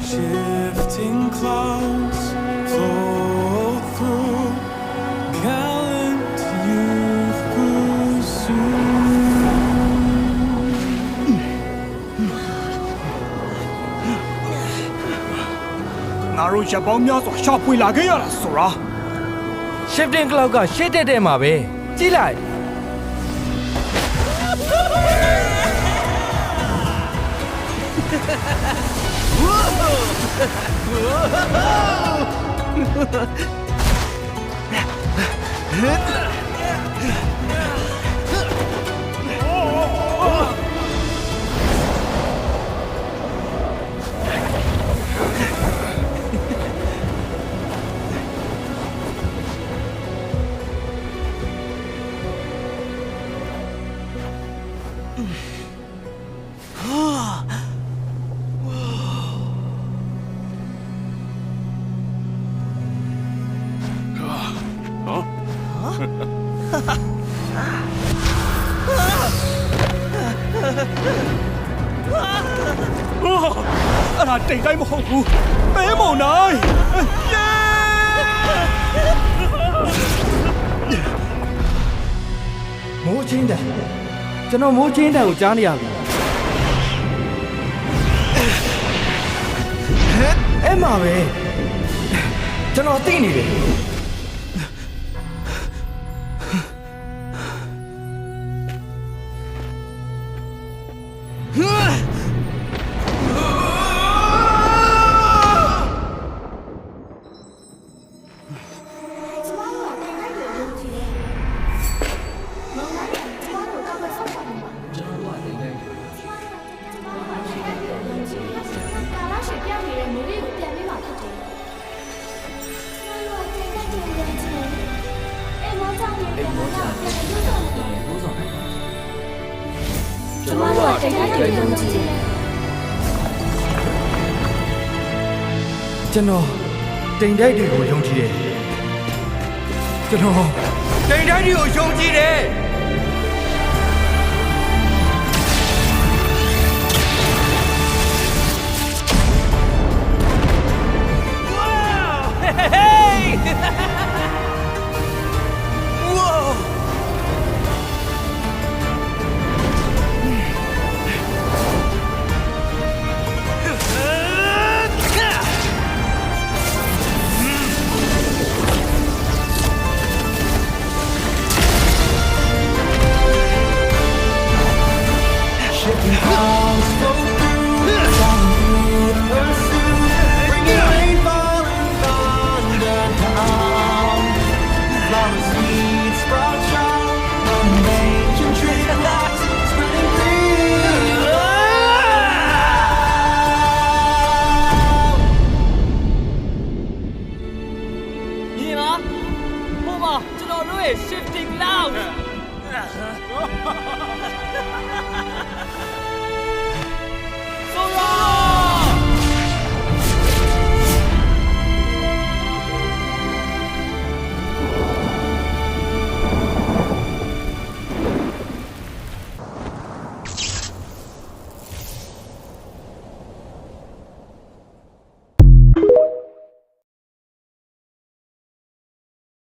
Shifting clouds flow through gallant youth pursue. ငါတို့ရပ်ပေါင်းများစွာရှာဖွေလာခဲ့ရတာဆိုတာ Shifting Cloud ကရှေ့တက်တဲ့မှာပဲကြည့်လိုက်အဲ့ဒါတိတ်တိုင်းမဟုတ်ဘူးပဲမုံနိုင်ယေ မိုးချင်းတန်ကျွန်တော်မိုးချင်းတန်ကိုကြားနေရပြီအဲ့မှာပဲကျွန်တော်သိနေတယ်ကျွန်တော်တို့ကတိတ်တိတ်ယုံကြည်တယ် ကျွန်တော်တိမ်တိုက်တွေကိုယုံကြည်တယ်ကျွန်တော်တိမ်တိုက်တွေကိုယုံကြည်တယ် Shifting clouds